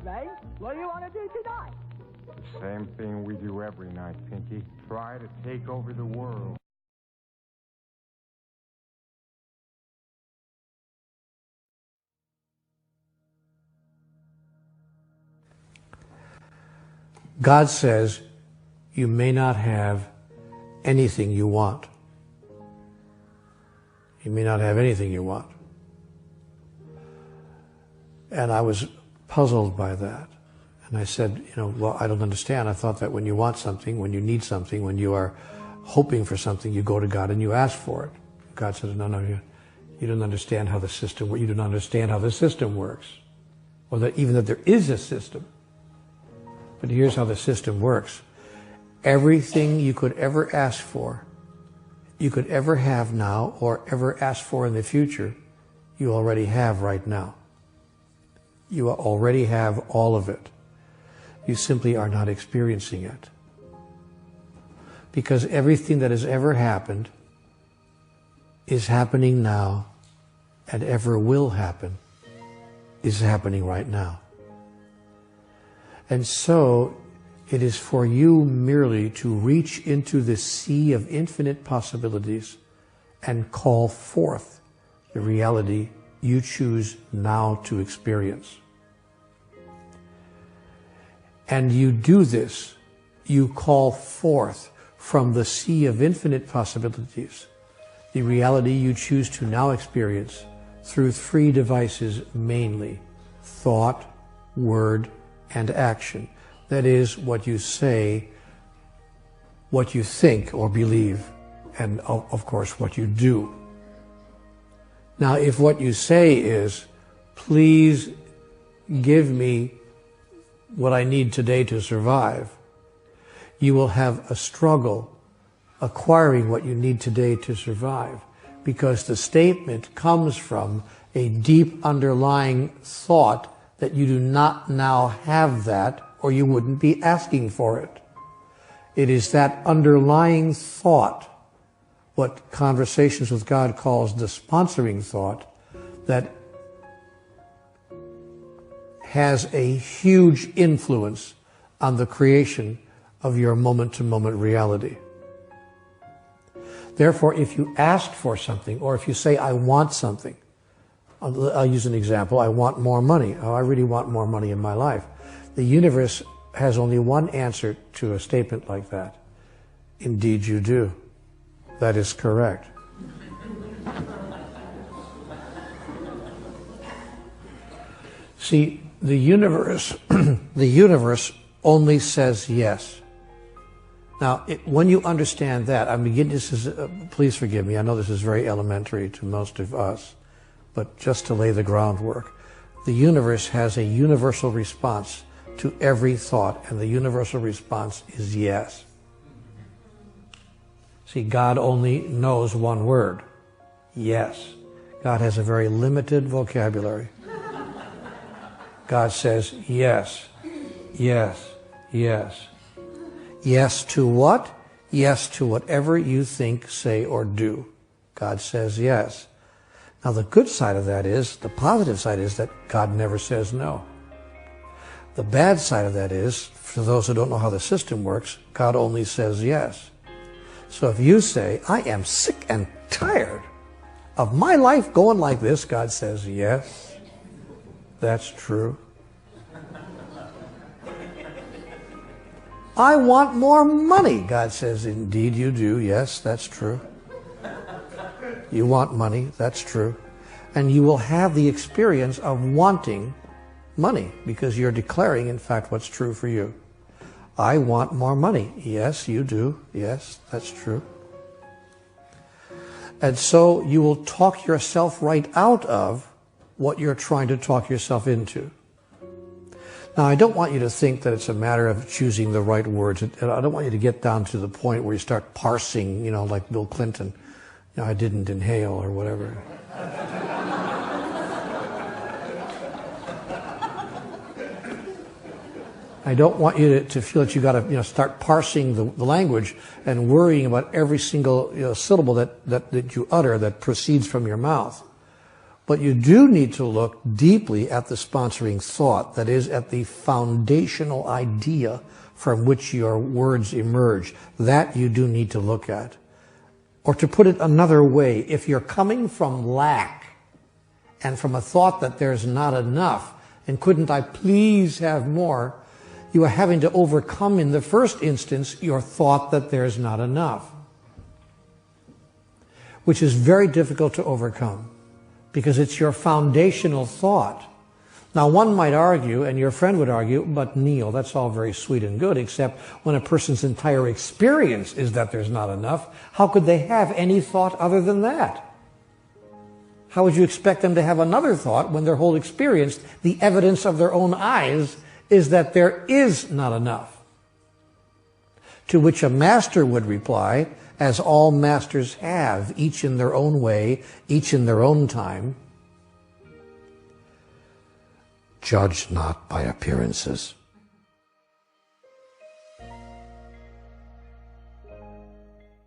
me. What do you want to do tonight? The same thing we do every night, Pinky. Try to take over the world. God says you may not have anything you want. You may not have anything you want. And I was puzzled by that. And I said, well, I don't understand. I thought that when you want something, when you need something, when you are hoping for something, you go to God and you ask for it. God said, no, you don't understand how the system works. You don't understand how the system works. Or that even that there is a system. But here's how the system works. Everything you could ever ask for, you could ever have now, or ever ask for in the future, you already have right now. You already have all of it. You simply are not experiencing it. Because everything that has ever happened is happening now, and ever will happen is happening right now. And so, it is for you merely to reach into the sea of infinite possibilities and call forth the reality you choose now to experience. And you do this, you call forth from the sea of infinite possibilities the reality you choose to now experience through three devices mainly: thought, word, and action. That is, what you say, what you think or believe, and of course what you do. Now, if what you say is, please give me what I need today to survive, you will have a struggle acquiring what you need today to survive, because the statement comes from a deep underlying thought that you do not now have that, or you wouldn't be asking for it. It is that underlying thought, what Conversations with God calls the sponsoring thought, that has a huge influence on the creation of your moment-to-moment reality. Therefore, if you ask for something, or if you say, I want something, I'll use an example, I want more money. Oh, I really want more money in my life. The universe has only one answer to a statement like that. Indeed you do. That is correct. See, the universe only says yes. Now, when you understand that, please forgive me, I know this is very elementary to most of us, but just to lay the groundwork, the universe has a universal response to every thought, and the universal response is yes. See, God only knows one word, yes. God has a very limited vocabulary. God says yes, yes, yes. Yes to what? Yes to whatever you think, say, or do. God says yes. Now the good side of that is, the positive side is that God never says no. The bad side of that is, for those who don't know how the system works, God only says yes. So if you say, I am sick and tired of my life going like this, God says, yes, that's true. I want more money. God says, indeed you do. Yes, that's true. You want money. That's true. And you will have the experience of wanting money because you're declaring, in fact, what's true for you. I want more money. Yes, you do. Yes, that's true. And so you will talk yourself right out of what you're trying to talk yourself into. Now, I don't want you to think that it's a matter of choosing the right words. I don't want you to get down to the point where you start parsing, like Bill Clinton. I didn't inhale or whatever. I don't want you to feel that you got to start parsing the language and worrying about every single syllable that you utter that proceeds from your mouth. But you do need to look deeply at the sponsoring thought, that is, at the foundational idea from which your words emerge. That you do need to look at. Or to put it another way, if you're coming from lack and from a thought that there's not enough, and couldn't I please have more, you are having to overcome in the first instance your thought that there's not enough, which is very difficult to overcome because it's your foundational thought. Now, one might argue, and your friend would argue, but Neale, that's all very sweet and good, except when a person's entire experience is that there's not enough, how could they have any thought other than that? How would you expect them to have another thought when their whole experience, the evidence of their own eyes, is that there is not enough? To which a master would reply, as all masters have, each in their own way, each in their own time, judge not by appearances.